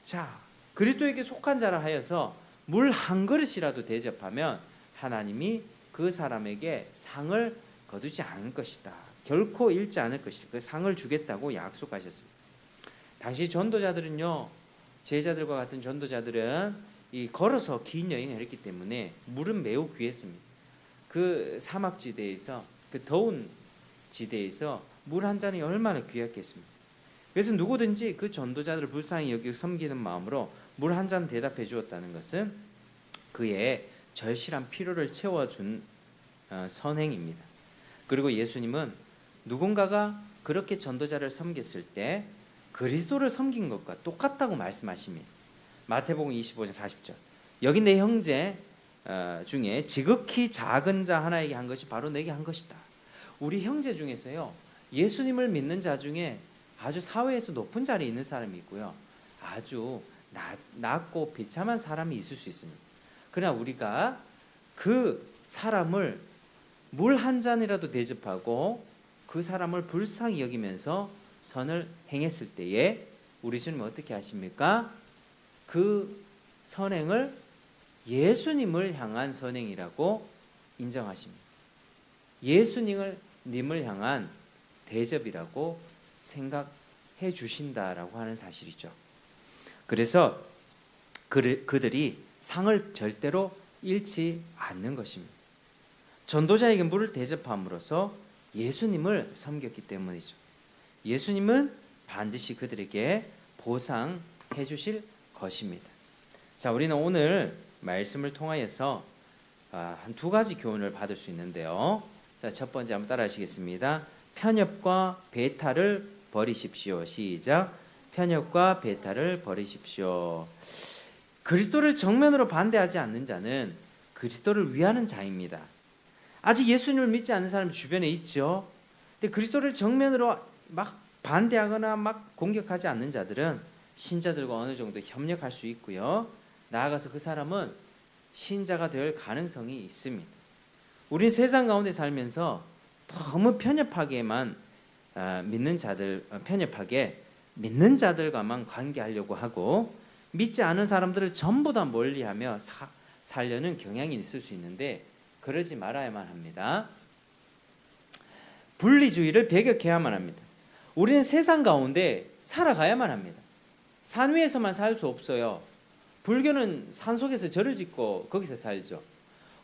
자, 그리스도에게 속한 자라 하여서 물 한 그릇이라도 대접하면 하나님이 그 사람에게 상을 거두지 않을 것이다. 결코 잃지 않을 것이다. 그 상을 주겠다고 약속하셨습니다. 당시 전도자들은요, 제자들과 같은 전도자들은 이 걸어서 긴 여행을 했기 때문에 물은 매우 귀했습니다. 그 사막지대에서, 그 더운 지대에서 물 한 잔이 얼마나 귀했겠습니까? 그래서 누구든지 그 전도자들을 불쌍히 여기고 섬기는 마음으로 물 한 잔 대답해 주었다는 것은 그의 절실한 필요를 채워준 선행입니다. 그리고 예수님은 누군가가 그렇게 전도자를 섬겼을 때 그리스도를 섬긴 것과 똑같다고 말씀하십니다. 마태복음 25장 40절. 여기 내 형제 중에 지극히 작은 자 하나에게 한 것이 바로 내게 한 것이다. 우리 형제 중에서요, 예수님을 믿는 자 중에 아주 사회에서 높은 자리에 있는 사람이 있고요, 아주 낮고 비참한 사람이 있을 수 있습니다. 그러나 우리가 그 사람을 물 한 잔이라도 대접하고 그 사람을 불쌍히 여기면서 선을 행했을 때에 우리 주님은 어떻게 하십니까? 그 선행을 예수님을 향한 선행이라고 인정하십니다. 예수님을 향한 대접이라고 생각해 주신다라고 하는 사실이죠. 그래서 그들이 상을 절대로 잃지 않는 것입니다. 전도자에게 물을 대접함으로써 예수님을 섬겼기 때문이죠. 예수님은 반드시 그들에게 보상해 주실 것입니다. 자, 우리는 오늘 말씀을 통하여서 한 두 가지 교훈을 받을 수 있는데요. 자, 첫 번째 한번 따라하시겠습니다. 편협과 배탈을 버리십시오. 시작. 편협과 배탈을 버리십시오. 그리스도를 정면으로 반대하지 않는 자는 그리스도를 위하는 자입니다. 아직 예수님을 믿지 않는 사람이 주변에 있죠. 근데 그리스도를 정면으로 막 반대하거나 막 공격하지 않는 자들은 신자들과 어느 정도 협력할 수 있고요, 나아가서 그 사람은 신자가 될 가능성이 있습니다. 우리 세상 가운데 살면서 너무 편협하게만 편협하게 믿는 자들과만 관계하려고 하고 믿지 않은 사람들을 전부 다 멀리하며 살려는 경향이 있을 수 있는데 그러지 말아야만 합니다. 분리주의를 배격해야만 합니다. 우리는 세상 가운데 살아가야만 합니다. 산 위에서만 살 수 없어요. 불교는 산 속에서 절을 짓고 거기서 살죠.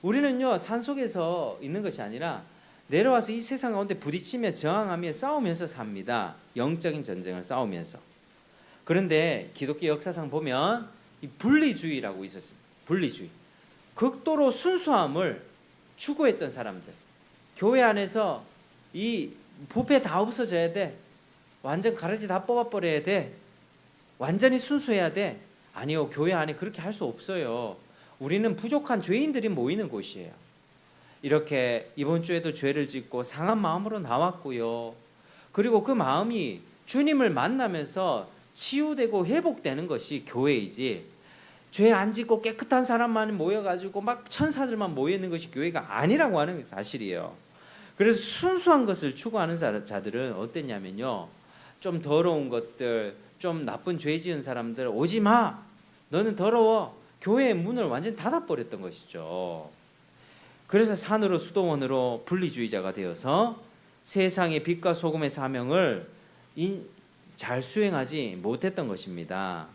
우리는요, 산 속에서 있는 것이 아니라 내려와서 이 세상 가운데 부딪히며 저항하며 싸우면서 삽니다. 영적인 전쟁을 싸우면서. 그런데 기독교 역사상 보면 이 분리주의라고 있었습니다. 분리주의. 극도로 순수함을 추구했던 사람들. 교회 안에서 이 부패 다 없어져야 돼. 완전 가르치 다 뽑아버려야 돼. 완전히 순수해야 돼. 아니요, 교회 안에 그렇게 할 수 없어요. 우리는 부족한 죄인들이 모이는 곳이에요. 이렇게 이번 주에도 죄를 짓고 상한 마음으로 나왔고요. 그리고 그 마음이 주님을 만나면서 치유되고 회복되는 것이 교회이지, 죄 안 짓고 깨끗한 사람만 모여가지고 막 천사들만 모여 있는 것이 교회가 아니라고 하는 게 사실이에요. 그래서 순수한 것을 추구하는 자들은 어땠냐면요, 좀 더러운 것들, 좀 나쁜 죄 지은 사람들 오지 마, 너는 더러워, 교회의 문을 완전히 닫아버렸던 것이죠. 그래서 산으로 수도원으로 분리주의자가 되어서 세상의 빛과 소금의 사명을 잘 수행하지 못했던 것입니다.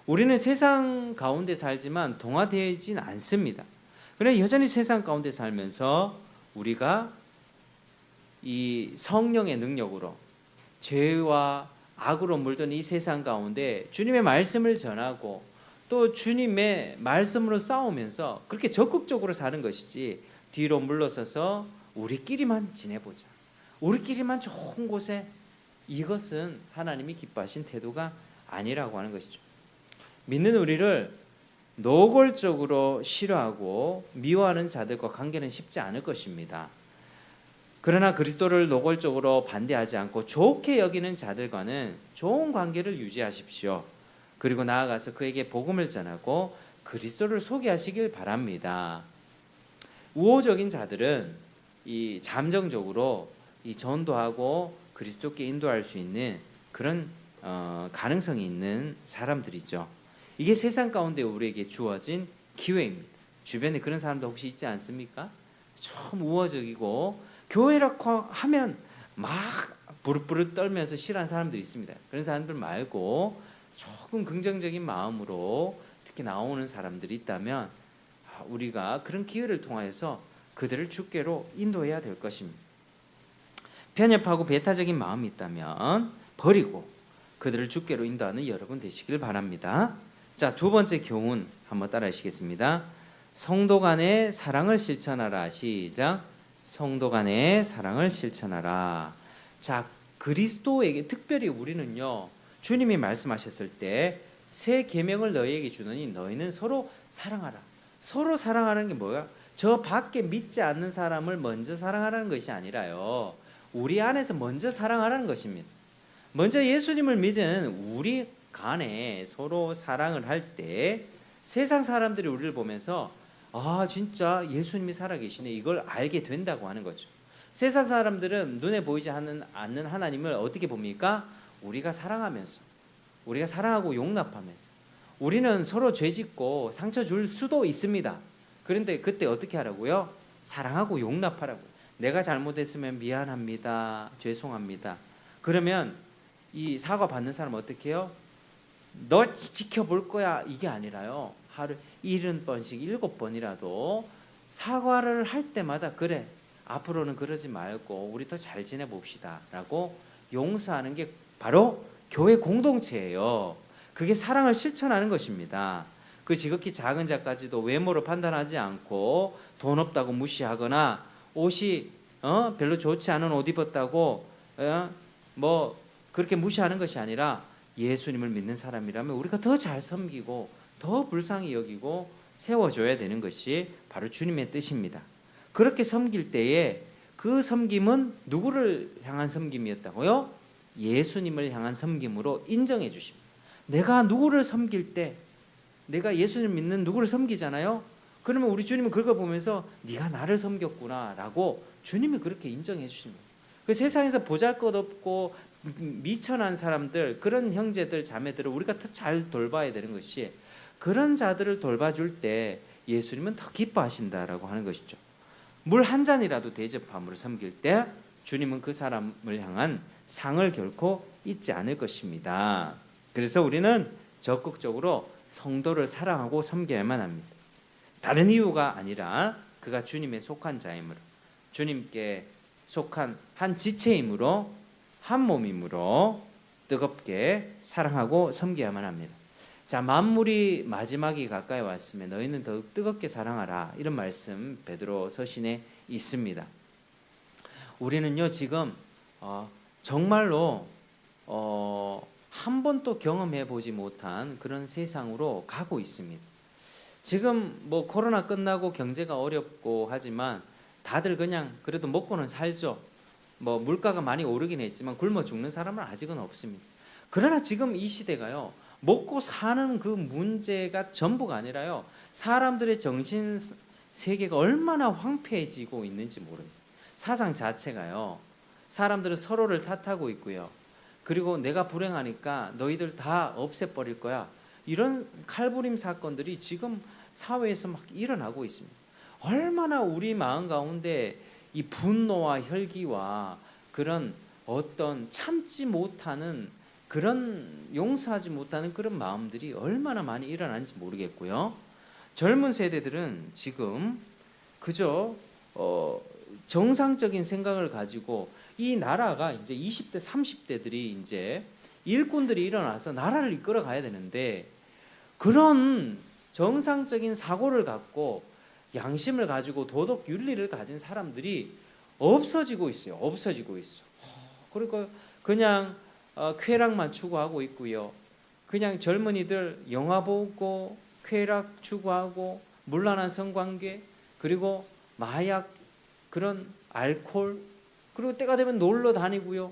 우리는 세상 가운데 살지만 동화되어있진 않습니다. 그러나 여전히 세상 가운데 살면서 우리가 이 성령의 능력으로 죄와 악으로 물든 이 세상 가운데 주님의 말씀을 전하고 또 주님의 말씀으로 싸우면서 그렇게 적극적으로 사는 것이지, 뒤로 물러서서 우리끼리만 지내보자, 우리끼리만 좋은 곳에, 이것은 하나님이 기뻐하신 태도가 아니라고 하는 것이죠. 믿는 우리를 노골적으로 싫어하고 미워하는 자들과 관계는 쉽지 않을 것입니다. 그러나 그리스도를 노골적으로 반대하지 않고 좋게 여기는 자들과는 좋은 관계를 유지하십시오. 그리고 나아가서 그에게 복음을 전하고 그리스도를 소개하시길 바랍니다. 우호적인 자들은 이 잠정적으로 이 전도하고 그리스도께 인도할 수 있는 그런 가능성이 있는 사람들이죠. 이게 세상 가운데 우리에게 주어진 기회입니다. 주변에 그런 사람도 혹시 있지 않습니까? 좀 우호적이고 교회라고 하면 막 부르부르 떨면서 싫어하는 사람들이 있습니다. 그런 사람들 말고 조금 긍정적인 마음으로 이렇게 나오는 사람들이 있다면 우리가 그런 기회를 통하여서 그들을 주께로 인도해야 될 것입니다. 편협하고 배타적인 마음이 있다면 버리고 그들을 주께로 인도하는 여러분 되시길 바랍니다. 자, 두 번째 교훈 한번 따라하시겠습니다. 성도 간의 사랑을 실천하라. 시작. 성도 간의 사랑을 실천하라. 자, 그리스도에게 특별히 우리는요, 주님이 말씀하셨을 때 새 계명을 너희에게 주노니 너희는 서로 사랑하라. 서로 사랑하는 게 뭐야? 저 밖에 믿지 않는 사람을 먼저 사랑하라는 것이 아니라요, 우리 안에서 먼저 사랑하라는 것입니다. 먼저 예수님을 믿은 우리 간에 서로 사랑을 할 때 세상 사람들이 우리를 보면서 아, 진짜 예수님이 살아계시네, 이걸 알게 된다고 하는 거죠. 세상 사람들은 눈에 보이지 않는 하나님을 어떻게 봅니까? 우리가 사랑하면서, 우리가 사랑하고 용납하면서, 우리는 서로 죄짓고 상처 줄 수도 있습니다. 그런데 그때 어떻게 하라고요? 사랑하고 용납하라고요. 내가 잘못했으면 미안합니다, 죄송합니다. 그러면 이 사과 받는 사람은 어떻게 해요? 너 지켜볼 거야, 이게 아니라요, 하루 70번씩 7번이라도 사과를 할 때마다 그래, 앞으로는 그러지 말고 우리 더 잘 지내봅시다 라고 용서하는 게 바로 교회 공동체예요. 그게 사랑을 실천하는 것입니다. 그 지극히 작은 자까지도 외모로 판단하지 않고 돈 없다고 무시하거나 옷이 별로 좋지 않은 옷 입었다고 뭐 그렇게 무시하는 것이 아니라, 예수님을 믿는 사람이라면 우리가 더 잘 섬기고 더 불쌍히 여기고 세워줘야 되는 것이 바로 주님의 뜻입니다. 그렇게 섬길 때에 그 섬김은 누구를 향한 섬김이었다고요? 예수님을 향한 섬김으로 인정해 주십니다. 내가 누구를 섬길 때, 내가 예수님 믿는 누구를 섬기잖아요. 그러면 우리 주님은 그걸 보면서 네가 나를 섬겼구나 라고 주님이 그렇게 인정해 주십니다. 그 세상에서 보잘것없고 미천한 사람들, 그런 형제들 자매들을 우리가 더 잘 돌봐야 되는 것이, 그런 자들을 돌봐줄 때 예수님은 더 기뻐하신다라고 하는 것이죠. 물 한 잔이라도 대접함으로 섬길 때 주님은 그 사람을 향한 상을 결코 잊지 않을 것입니다. 그래서 우리는 적극적으로 성도를 사랑하고 섬겨야만 합니다. 다른 이유가 아니라 그가 주님에 속한 자이므로, 주님께 속한 한 지체이므로, 한 몸이므로 뜨겁게 사랑하고 섬겨야만 합니다. 자, 만물이 마지막이 가까이 왔으면 너희는 더욱 뜨겁게 사랑하라. 이런 말씀 베드로 서신에 있습니다. 우리는요 지금 정말로 한 번도 경험해 보지 못한 그런 세상으로 가고 있습니다. 지금 뭐 코로나 끝나고 경제가 어렵고 하지만 다들 그냥 그래도 먹고는 살죠. 뭐 물가가 많이 오르긴 했지만 굶어 죽는 사람은 아직은 없습니다. 그러나 지금 이 시대가요, 먹고 사는 그 문제가 전부가 아니라요, 사람들의 정신 세계가 얼마나 황폐해지고 있는지 모릅니다. 사상 자체가요, 사람들은 서로를 탓하고 있고요, 그리고 내가 불행하니까 너희들 다 없애버릴 거야, 이런 칼부림 사건들이 지금 사회에서 막 일어나고 있습니다. 얼마나 우리 마음 가운데 이 분노와 혈기와 그런 어떤 참지 못하는 그런 용서하지 못하는 그런 마음들이 얼마나 많이 일어나는지 모르겠고요. 젊은 세대들은 지금 그저 정상적인 생각을 가지고 이 나라가 이제 20대, 30대들이 이제 일꾼들이 일어나서 나라를 이끌어 가야 되는데 그런 정상적인 사고를 갖고 양심을 가지고 도덕 윤리를 가진 사람들이 없어지고 있어요. 없어지고 있어. 그러니까 그냥 쾌락만 추구하고 있고요. 그냥 젊은이들 영화 보고 쾌락 추구하고 문란한 성관계, 그리고 마약, 그런 알코올, 그리고 때가 되면 놀러 다니고요.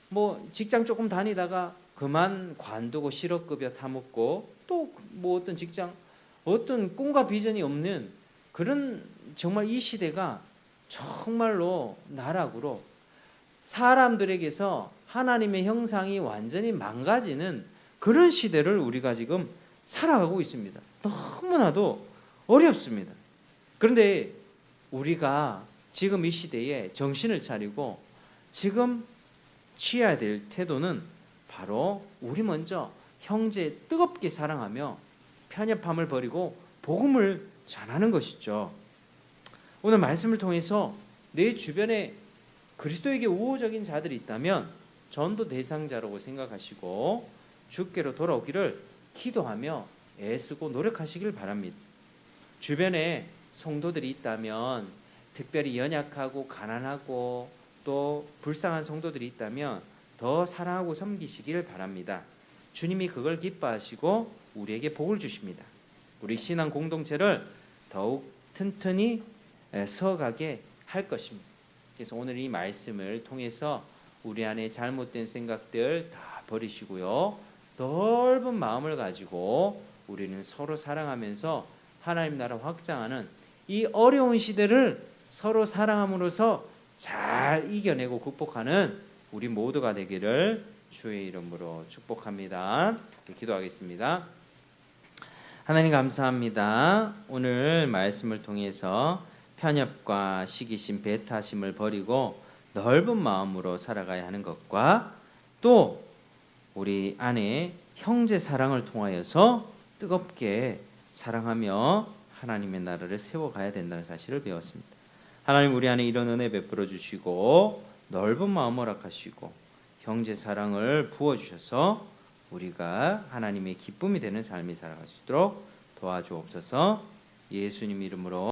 뭐 직장 조금 다니다가 그만 관두고 실업급여 타먹고 또 뭐 어떤 직장, 어떤 꿈과 비전이 없는 그런, 정말 이 시대가 정말로 나락으로 사람들에게서 하나님의 형상이 완전히 망가지는 그런 시대를 우리가 지금 살아가고 있습니다. 너무나도 어렵습니다. 그런데 우리가 지금 이 시대에 정신을 차리고 지금 취해야 될 태도는 바로 우리 먼저 형제 뜨겁게 사랑하며 편협함을 버리고 복음을 전하는 것이죠. 오늘 말씀을 통해서 내 주변에 그리스도에게 우호적인 자들이 있다면 전도 대상자라고 생각하시고 주께로 돌아오기를 기도하며 애쓰고 노력하시길 바랍니다. 주변에 성도들이 있다면, 특별히 연약하고 가난하고 또 불쌍한 성도들이 있다면 더 사랑하고 섬기시길 바랍니다. 주님이 그걸 기뻐하시고 우리에게 복을 주십니다. 우리 신앙 공동체를 더욱 튼튼히 서가게 할 것입니다. 그래서 오늘 이 말씀을 통해서 우리 안에 잘못된 생각들 다 버리시고요, 넓은 마음을 가지고 우리는 서로 사랑하면서 하나님 나라 확장하는 이 어려운 시대를 서로 사랑함으로써 잘 이겨내고 극복하는 우리 모두가 되기를 주의 이름으로 축복합니다. 기도하겠습니다. 하나님 감사합니다. 오늘 말씀을 통해서 편협과 시기심, 배타심을 버리고 넓은 마음으로 살아가야 하는 것과 또 우리 안에 형제 사랑을 통하여서 뜨겁게 사랑하며 하나님의 나라를 세워가야 된다는 사실을 배웠습니다. 하나님, 우리 안에 이런 은혜 베풀어 주시고 넓은 마음 허락하시고 형제 사랑을 부어주셔서 우리가 하나님의 기쁨이 되는 삶이 살아갈 수 있도록 도와주옵소서. 예수님 이름으로